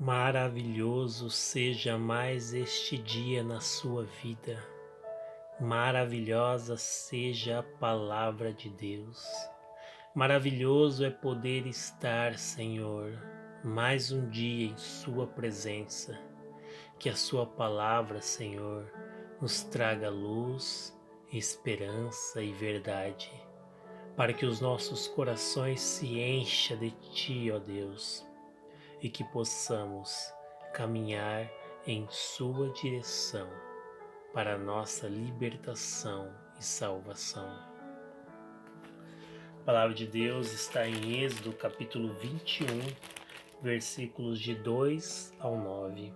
Maravilhoso seja mais este dia na sua vida. Maravilhosa seja a palavra de Deus. Maravilhoso é poder estar, Senhor, mais um dia em Sua presença. Que a Sua palavra, Senhor, nos traga luz, esperança e verdade, para que os nossos corações se encham de Ti, ó Deus, e que possamos caminhar em Sua direção para a nossa libertação e salvação. A palavra de Deus está em Êxodo capítulo 21, versículos de 2 ao 9.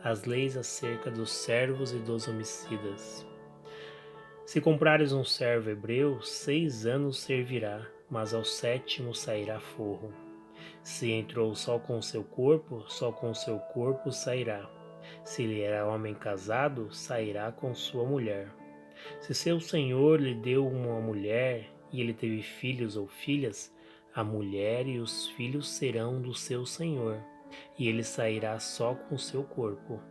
As leis acerca dos servos e dos homicidas. Se comprares um servo hebreu, 6 anos servirá, mas ao 7º sairá forro. Se entrou só com seu corpo sairá. Se ele era homem casado, sairá com sua mulher. Se seu senhor lhe deu uma mulher e ele teve filhos ou filhas, a mulher e os filhos serão do seu senhor, e ele sairá só com seu corpo.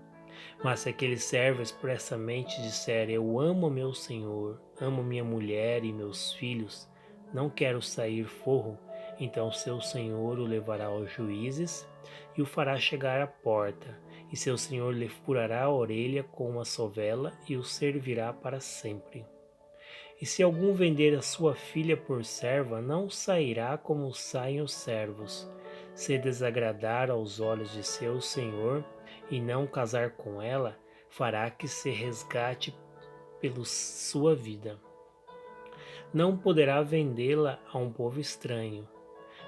Mas se aquele servo expressamente disser: Eu amo meu senhor, amo minha mulher e meus filhos, não quero sair forro, então seu senhor o levará aos juízes e o fará chegar à porta, e seu senhor lhe furará a orelha com uma sovela e o servirá para sempre. E se algum vender a sua filha por serva, não sairá como saem os servos. Se desagradar aos olhos de seu senhor e não casar com ela, fará que se resgate pela sua vida. Não poderá vendê-la a um povo estranho,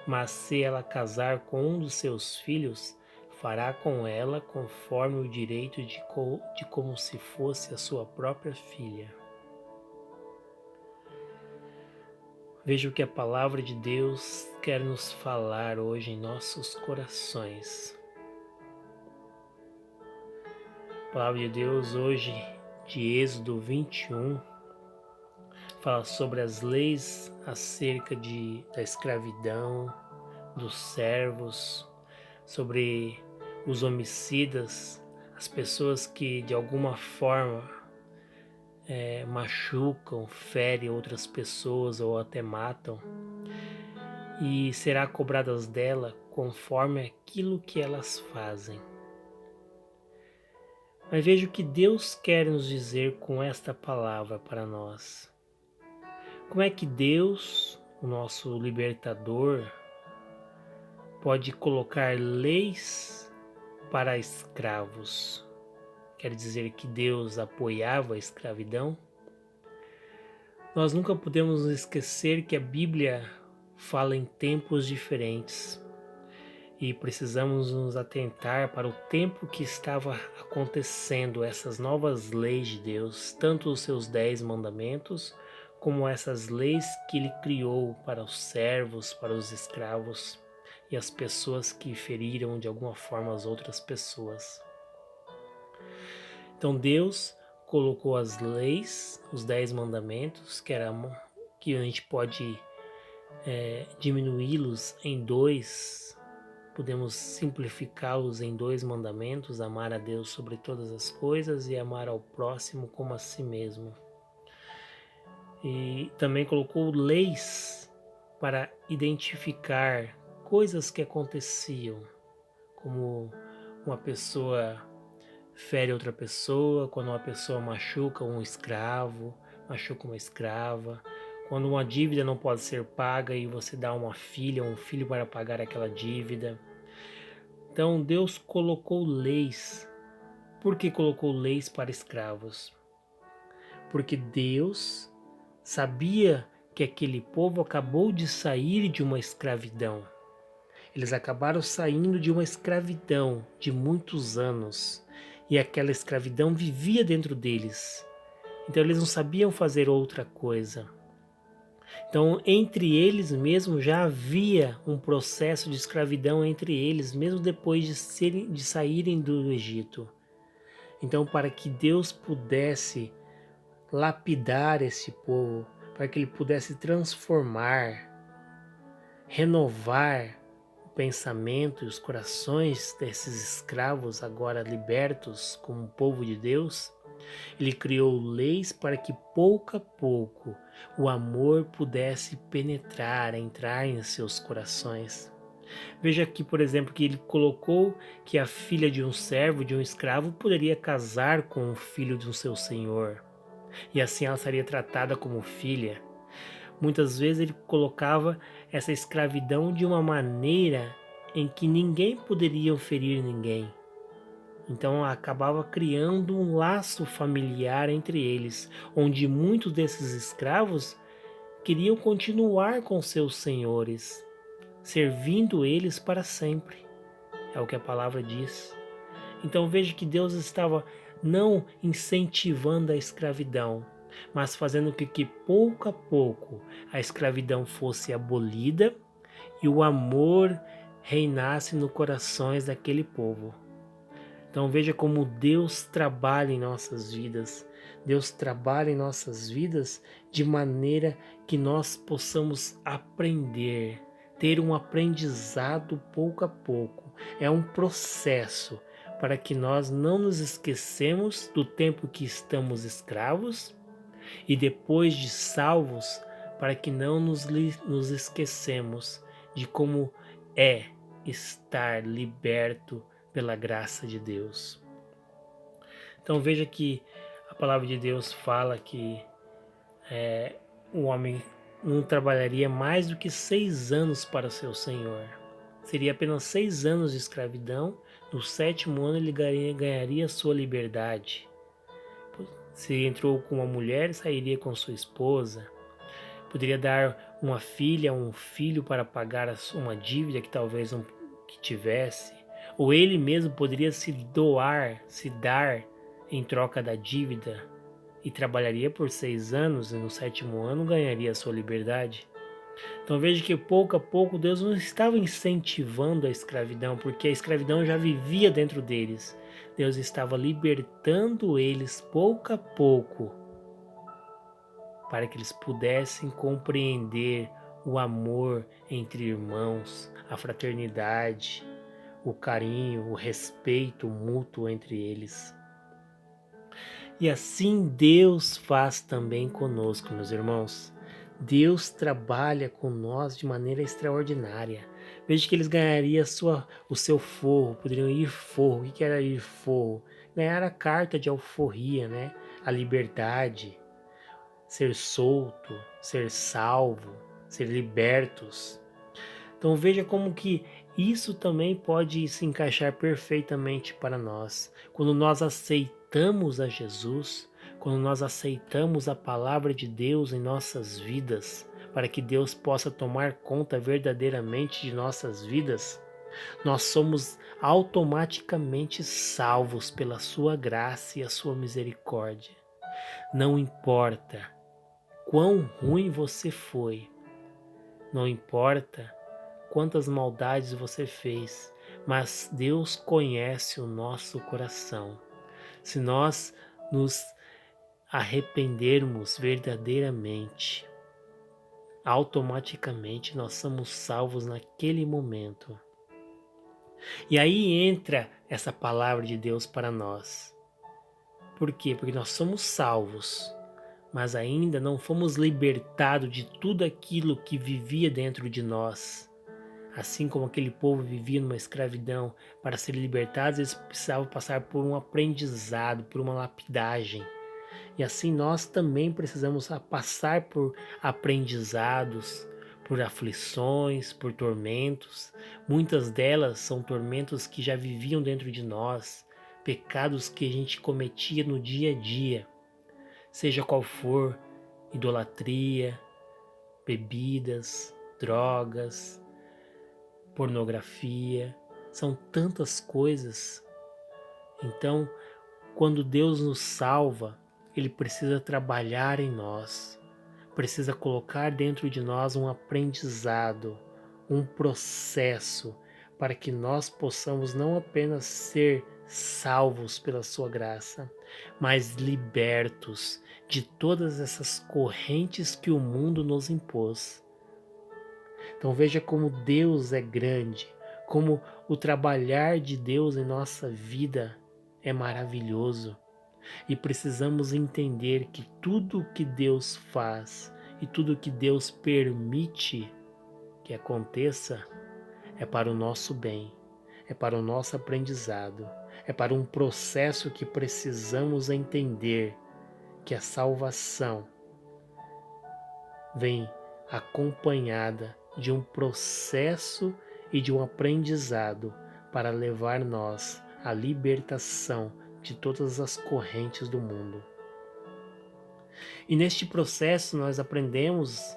mas se ela casar com um dos seus filhos, fará com ela conforme o direito de como se fosse a sua própria filha. Veja o que a palavra de Deus quer nos falar hoje em nossos corações. A palavra de Deus hoje, de Êxodo 21, fala sobre as leis acerca da escravidão, dos servos, sobre os homicidas, as pessoas que de alguma forma machucam, ferem outras pessoas ou até matam, e será cobradas dela conforme aquilo que elas fazem. Mas veja o que Deus quer nos dizer com esta palavra para nós. Como é que Deus, o nosso libertador, pode colocar leis para escravos? Quer dizer que Deus apoiava a escravidão? Nós nunca podemos esquecer que a Bíblia fala em tempos diferentes e precisamos nos atentar para o tempo que estava acontecendo essas novas leis de Deus, tanto os seus 10 mandamentos, como essas leis que ele criou para os servos, para os escravos e as pessoas que feriram de alguma forma as outras pessoas. Então Deus colocou as leis, os 10 mandamentos, que a gente pode diminuí-los em 2, podemos simplificá-los em 2 mandamentos: amar a Deus sobre todas as coisas e amar ao próximo como a si mesmo. E também colocou leis para identificar coisas que aconteciam, como uma pessoa fere outra pessoa, quando uma pessoa machuca um escravo, machuca uma escrava, quando uma dívida não pode ser paga e você dá uma filha ou um filho para pagar aquela dívida. Então Deus colocou leis. Por que colocou leis para escravos? Porque Deus sabia que aquele povo acabou de sair de uma escravidão. Eles acabaram saindo de uma escravidão de muitos anos. E aquela escravidão vivia dentro deles. Então eles não sabiam fazer outra coisa. Então entre eles mesmo já havia um processo de escravidão entre eles, mesmo depois de saírem do Egito. Então para que Deus pudesse lapidar esse povo, para que ele pudesse transformar, renovar, pensamento e os corações desses escravos, agora libertos como povo de Deus, ele criou leis para que pouco a pouco o amor pudesse penetrar, entrar em seus corações. Veja aqui, por exemplo, que ele colocou que a filha de um servo, de um escravo, poderia casar com o filho do seu senhor, e assim ela seria tratada como filha. Muitas vezes ele colocava essa escravidão de uma maneira em que ninguém poderia ferir ninguém. Então acabava criando um laço familiar entre eles, onde muitos desses escravos queriam continuar com seus senhores, servindo eles para sempre. É o que a palavra diz. Então veja que Deus estava não incentivando a escravidão, mas fazendo com que pouco a pouco a escravidão fosse abolida e o amor reinasse nos corações daquele povo. Então veja como Deus trabalha em nossas vidas. Deus trabalha em nossas vidas de maneira que nós possamos aprender, ter um aprendizado pouco a pouco. É um processo para que nós não nos esquecemos do tempo que estamos escravos e depois de salvos, para que não nos esquecemos de como é estar liberto pela graça de Deus. Então veja que a palavra de Deus fala que o homem não trabalharia mais do que 6 anos para seu senhor. Seria apenas 6 anos de escravidão. No 7º ano ele ganharia sua liberdade. Se entrou com uma mulher, sairia com sua esposa. Poderia dar uma filha ou um filho para pagar uma dívida que talvez não que tivesse. Ou ele mesmo poderia se doar, se dar em troca da dívida, e trabalharia por 6 anos e no 7º ano ganharia a sua liberdade. Então veja que pouco a pouco Deus não estava incentivando a escravidão, porque a escravidão já vivia dentro deles. Deus estava libertando eles pouco a pouco, para que eles pudessem compreender o amor entre irmãos, a fraternidade, o carinho, o respeito mútuo entre eles. E assim Deus faz também conosco, meus irmãos. Deus trabalha com nós de maneira extraordinária. Veja que eles ganhariam o seu forro, poderiam ir forro. O que era ir forro? Ganhar a carta de alforria, né? A liberdade, ser solto, ser salvo, ser libertos. Então veja como que isso também pode se encaixar perfeitamente para nós. Quando nós aceitamos a Jesus, quando nós aceitamos a palavra de Deus em nossas vidas, para que Deus possa tomar conta verdadeiramente de nossas vidas, nós somos automaticamente salvos pela sua graça e a sua misericórdia. Não importa quão ruim você foi, não importa quantas maldades você fez, mas Deus conhece o nosso coração. Se nós nos arrependermos verdadeiramente, automaticamente nós somos salvos naquele momento. E aí entra essa palavra de Deus para nós. Por quê? Porque nós somos salvos, mas ainda não fomos libertados de tudo aquilo que vivia dentro de nós. Assim como aquele povo vivia numa escravidão, para serem libertados eles precisavam passar por um aprendizado, por uma lapidagem. E assim nós também precisamos passar por aprendizados, por aflições, por tormentos. Muitas delas são tormentos que já viviam dentro de nós, pecados que a gente cometia no dia a dia, seja qual for, idolatria, bebidas, drogas, pornografia, são tantas coisas. Então, quando Deus nos salva, Ele precisa trabalhar em nós, precisa colocar dentro de nós um aprendizado, um processo, para que nós possamos não apenas ser salvos pela sua graça, mas libertos de todas essas correntes que o mundo nos impôs. Então veja como Deus é grande, como o trabalhar de Deus em nossa vida é maravilhoso. E precisamos entender que tudo que Deus faz e tudo que Deus permite que aconteça é para o nosso bem, é para o nosso aprendizado, é para um processo que precisamos entender que a salvação vem acompanhada de um processo e de um aprendizado para levar nós à libertação de todas as correntes do mundo. E neste processo nós aprendemos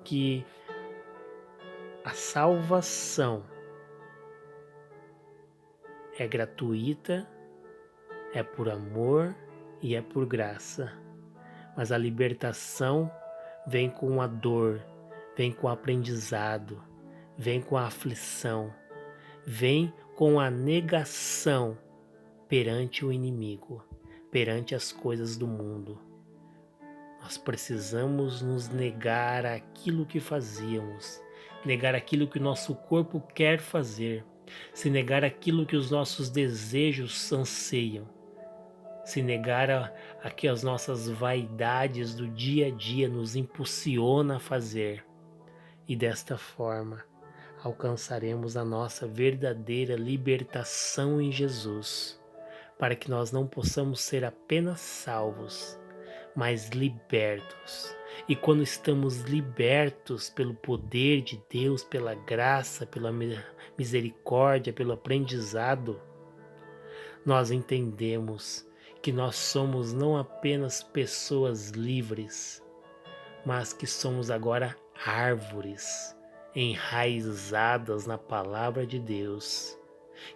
que a salvação é gratuita, é por amor e é por graça. Mas a libertação vem com a dor, vem com o aprendizado, vem com a aflição, vem com a negação perante o inimigo, perante as coisas do mundo. Nós precisamos nos negar aquilo que fazíamos, negar aquilo que o nosso corpo quer fazer, se negar aquilo que os nossos desejos anseiam, se negar a que as nossas vaidades do dia a dia nos impulsiona a fazer. E desta forma, alcançaremos a nossa verdadeira libertação em Jesus, para que nós não possamos ser apenas salvos, mas libertos. E quando estamos libertos pelo poder de Deus, pela graça, pela misericórdia, pelo aprendizado, nós entendemos que nós somos não apenas pessoas livres, mas que somos agora árvores enraizadas na palavra de Deus,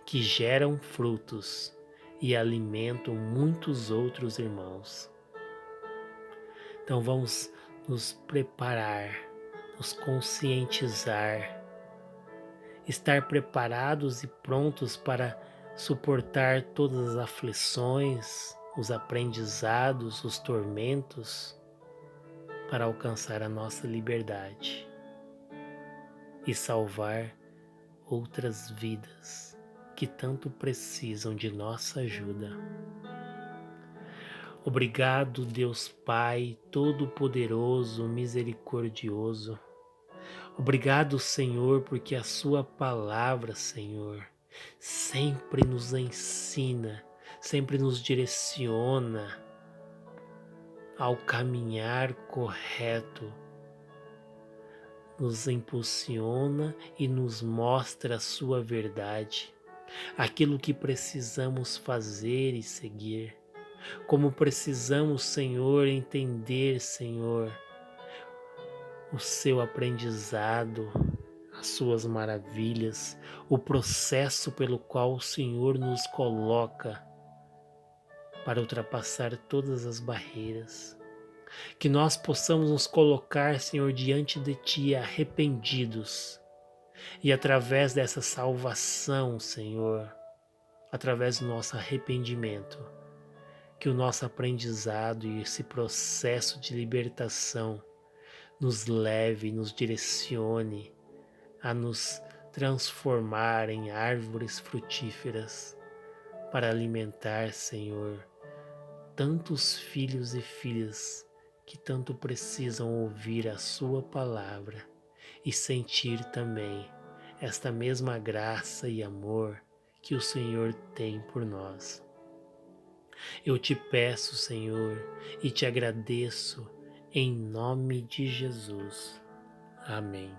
que geram frutos e alimentam muitos outros irmãos. Então vamos nos preparar, nos conscientizar, estar preparados e prontos para suportar todas as aflições, os aprendizados, os tormentos, para alcançar a nossa liberdade e salvar outras vidas que tanto precisam de nossa ajuda. Obrigado, Deus Pai Todo-Poderoso, Misericordioso. Obrigado, Senhor, porque a Sua palavra, Senhor, sempre nos ensina, sempre nos direciona ao caminhar correto, nos impulsiona e nos mostra a Sua verdade, aquilo que precisamos fazer e seguir, como precisamos, Senhor, entender, Senhor, o Seu aprendizado, as Suas maravilhas, o processo pelo qual o Senhor nos coloca para ultrapassar todas as barreiras. Que nós possamos nos colocar, Senhor, diante de Ti arrependidos e através dessa salvação, Senhor, através do nosso arrependimento, que o nosso aprendizado e esse processo de libertação nos leve, nos direcione a nos transformar em árvores frutíferas para alimentar, Senhor, tantos filhos e filhas que tanto precisam ouvir a Sua palavra e sentir também esta mesma graça e amor que o Senhor tem por nós. Eu te peço, Senhor, e te agradeço em nome de Jesus. Amém.